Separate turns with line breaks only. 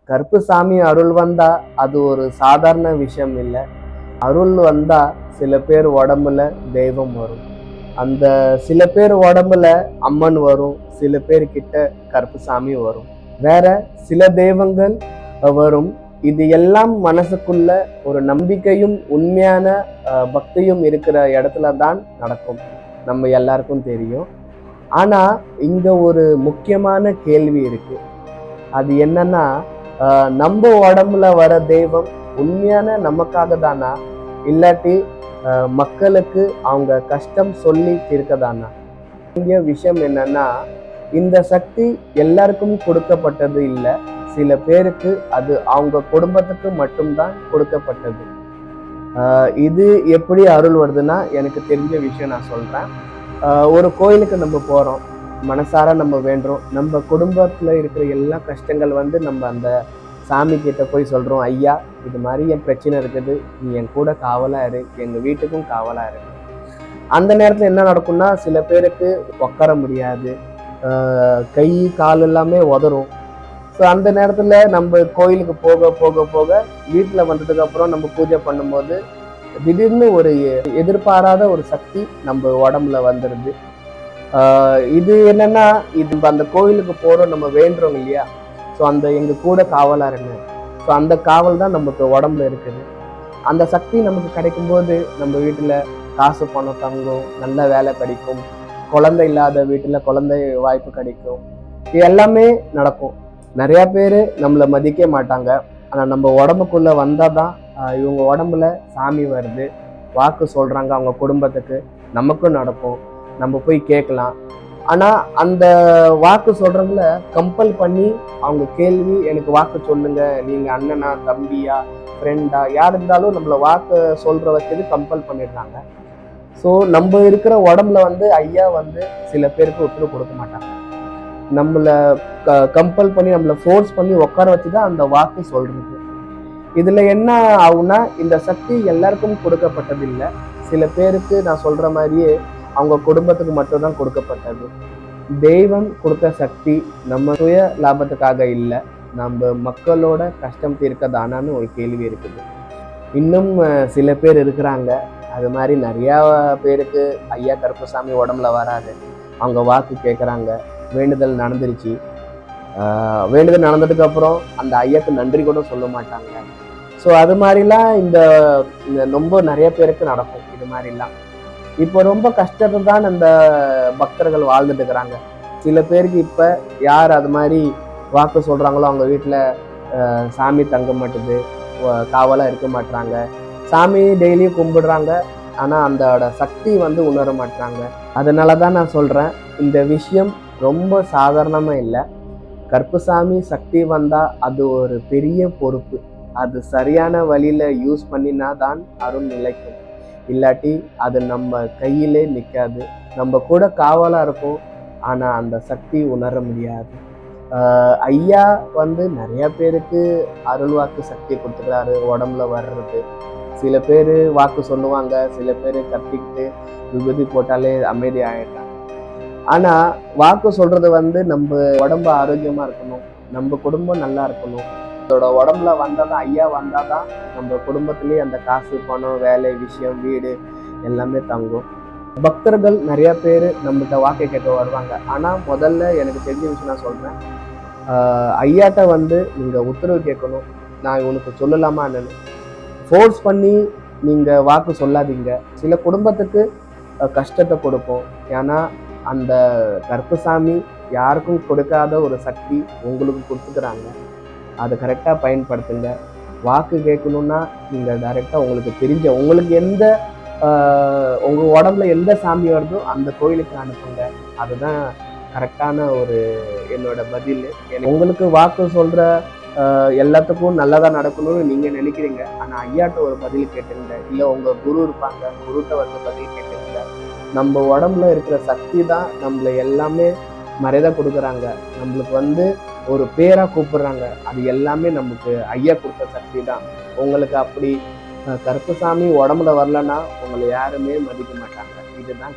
கருப்புசாமி அருள் வந்தா அது ஒரு சாதாரண விஷயம் இல்லை. அருள் வந்தா சில பேர் உடம்புல தெய்வம் வரும். அந்த சில பேர் உடம்புல அம்மன் வரும், சில பேர் கிட்ட கருப்புசாமி வரும், வேற சில தெய்வங்கள் வரும். இது எல்லாம் மனசுக்குள்ள ஒரு நம்பிக்கையும் உண்மையான பக்தியும் இருக்கிற இடத்துல தான் நடக்கும். நம்ம எல்லாருக்கும் தெரியும். ஆனா இங்க ஒரு முக்கியமான கேள்வி இருக்கு. அது என்னன்னா, நம்ம உடம்புல வர தெய்வம் உண்மையான நமக்காக தானா, இல்லாட்டி மக்களுக்கு அவங்க கஷ்டம் சொல்லி இருக்கதானா? இங்க விஷயம் என்னன்னா, இந்த சக்தி எல்லாருக்கும் கொடுக்கப்பட்டது இல்லை. சில பேருக்கு அது அவங்க குடும்பத்துக்கு மட்டும்தான் கொடுக்கப்பட்டது. இது எப்படி அருள் வருதுன்னா, எனக்கு தெரிஞ்ச விஷயம் நான் சொல்றேன். ஒரு கோயிலுக்கு நம்ம போறோம், மனசார நம்ம வேண்டுறோம். நம்ம குடும்பத்துல இருக்கிற எல்லா கஷ்டங்கள் வந்து நம்ம அந்த சாமி கிட்ட போய் சொல்றோம், ஐயா இது மாதிரி என் பிரச்சனை இருக்குது, நீ என் கூட காவலா இரு, எங்க வீட்டுக்கும் காவலா இரு. அந்த நேரத்துல என்ன நடக்கும்னா, சில பேருக்கு உட்கார முடியாது, கை கால் எல்லாமே உதறும். ஸோ அந்த நேரத்துல நம்ம கோயிலுக்கு போக போக போக வீட்டுல வந்ததுக்கு அப்புறம் நம்ம பூஜை பண்ணும்போது திடீர்னு ஒரு எதிர்பாராத ஒரு சக்தி நம்ம உடம்புல வந்துடுது. இது என்னன்னா, இது அந்த கோவிலுக்கு போறோம், நம்ம வேண்டுறோம் இல்லையா, ஸோ அந்த எங்க கூட காவலா இருங்க. ஸோ அந்த காவல் தான் நமக்கு உடம்புல இருக்குது. அந்த சக்தி நமக்கு கிடைக்கும் போது நம்ம வீட்டுல காசு பணம் தங்கும், நல்ல வேலை கிடைக்கும், குழந்தை இல்லாத வீட்டுல குழந்தை வாய்ப்பு கிடைக்கும், இது எல்லாமே நடக்கும். நிறைய பேர் நம்மளை மதிக்க மாட்டாங்க. ஆனா நம்ம உடம்புக்குள்ள வந்தாதான் இவங்க உடம்புல சாமி வருது, வாக்கு சொல்றாங்க அவங்க குடும்பத்துக்கு, நமக்கும் நடக்கும், நம்ம போய் கேட்கலாம். ஆனா அந்த வாக்கு சொல்றவங்கள கம்பல் பண்ணி அவங்க கேள்வி, எனக்கு வாக்கு சொல்லுங்க, நீங்க அண்ணனா தம்பியா ஃப்ரெண்டா யார் இருந்தாலும் நம்மள வாக்கு சொல்ற வச்சது கம்பல் பண்ணிடுறாங்க. ஸோ நம்ம இருக்கிற உடம்புல வந்து ஐயா வந்து சில பேருக்கு ஒத்துழைப்பு கொடுக்க மாட்டாங்க. நம்மள கம்பல் பண்ணி நம்மளை ஃபோர்ஸ் பண்ணி உட்கார வச்சுதான் அந்த வாக்கு சொல்றது. இதுல என்ன ஆகும்னா, இந்த சக்தி எல்லாருக்கும் கொடுக்கப்பட்டது இல்லை. சில பேருக்கு நான் சொல்ற மாதிரியே அவங்க குடும்பத்துக்கு மட்டும்தான் கொடுக்கப்பட்டது. தெய்வம் கொடுத்த சக்தி நம்ம சுய லாபத்துக்காக இல்லை, நம்ம மக்களோட கஷ்டம் தீர்க்கதானான்னு ஒரு கேள்வி இருக்குது. இன்னும் சில பேர் இருக்கிறாங்க, அது மாதிரி நிறைய பேருக்கு ஐயா கருப்புசாமி உடம்புல வராது, அவங்க வாக்கு கேட்குறாங்க, வேண்டுதல் நடந்துருச்சு, வேண்டுதல் நடந்ததுக்கு அப்புறம் அந்த ஐயாக்கு நன்றி கூட சொல்ல மாட்டாங்க. ஸோ அது மாதிரிலாம் இந்த ரொம்ப நிறைய பேருக்கு நடக்கும். இது மாதிரிலாம் இப்போ ரொம்ப கஷ்டத்தை தான் அந்த பக்தர்கள் வாழ்ந்துட்டு இருக்கிறாங்க. சில பேருக்கு இப்போ யார் அது மாதிரி வாக்கு சொல்றாங்களோ அவங்க வீட்டில் சாமி தங்க மாட்டுது, காவலாக இருக்க மாட்டாங்க. சாமி டெய்லியும் கும்பிடுறாங்க, ஆனால் அதோட சக்தி வந்து உணர மாட்டாங்க. அதனால தான் நான் சொல்கிறேன், இந்த விஷயம் ரொம்ப சாதாரணமாக இல்லை. கருப்புசாமி சக்தி வந்தால் அது ஒரு பெரிய பொறுப்பு. அது சரியான வழியில் யூஸ் பண்ணினா தான் அருள் நிலைக்கும், இல்லாட்டி அது நம்ம கையிலே நிற்காது. நம்ம கூட காவலாக இருக்கும், ஆனால் அந்த சக்தி உணர முடியாது. ஐயா வந்து நிறைய பேருக்கு அருள் வாக்கு சக்தி கொடுத்துக்கிறாரு உடம்புல வர்றது. சில பேர் வாக்கு சொல்லுவாங்க, சில பேர் கத்திக்கிட்டு விபூதி போட்டாலே அமைதி ஆயிடுறாங்க. ஆனா வாக்கு சொல்றது வந்து நம்ம உடம்பு ஆரோக்கியமா இருக்கணும், நம்ம குடும்பம் நல்லா இருக்கணும். அதோட உடம்புல வந்தாதான், ஐயா வந்தாதான் நம்ம குடும்பத்திலேயே அந்த காசு பணம் வேலை விஷயம் வீடு எல்லாமே தங்கும். பக்தர்கள் நிறைய பேர் நம்மகிட்ட வாக்கை கேட்க வருவாங்க. ஆனா முதல்ல எனக்கு தெரிஞ்ச விஷயம் நான் சொல்றேன், ஐயாட்ட வந்து நீங்க உத்தரவு கேட்கணும், நான் உனக்கு சொல்லலாமா என்னன்னு. ஃபோர்ஸ் பண்ணி நீங்க வாக்கு சொல்லாதீங்க. சில குடும்பத்துக்கு கஷ்டத்தை கொடுக்கும். ஏன்னா அந்த கருப்புசாமி யாருக்கும் கொடுக்காத ஒரு சக்தி உங்களுக்கு கொடுத்துக்கிறாங்க. அதை கரெக்டாக பயன்படுத்துங்க. வாக்கு கேட்கணும்னா நீங்கள் டைரெக்டாக உங்களுக்கு தெரிஞ்ச, உங்களுக்கு எந்த உங்கள் உடம்புல எந்த சாமி வருதோ அந்த கோயிலுக்கு அனுப்புங்க. அதுதான் கரெக்டான ஒரு என்னோட பதில். உங்களுக்கு வாக்கு சொல்கிற எல்லாத்துக்கும் நல்லதாக நடக்கணும்னு நீங்கள் நினைக்கிறீங்க, ஆனால் ஐயாட்ட ஒரு பதில் கேட்டுங்க, இல்லை உங்கள் குரு இருப்பாங்க, குருட்ட வந்து பதில் கேட்டுங்க. நம்ம உடம்புல இருக்கிற சக்தி தான் நம்மளை எல்லாமே மரியாதை கொடுக்குறாங்க, நம்மளுக்கு வந்து ஒரு பேரா கூப்பிடுறாங்க. அது எல்லாமே நமக்கு ஐயா கொடுத்த சக்தி தான். உங்களுக்கு அப்படி கருப்புசாமி உடம்புல வரலன்னா உங்களை யாருமே மதிக்க மாட்டாங்க. இதுதான்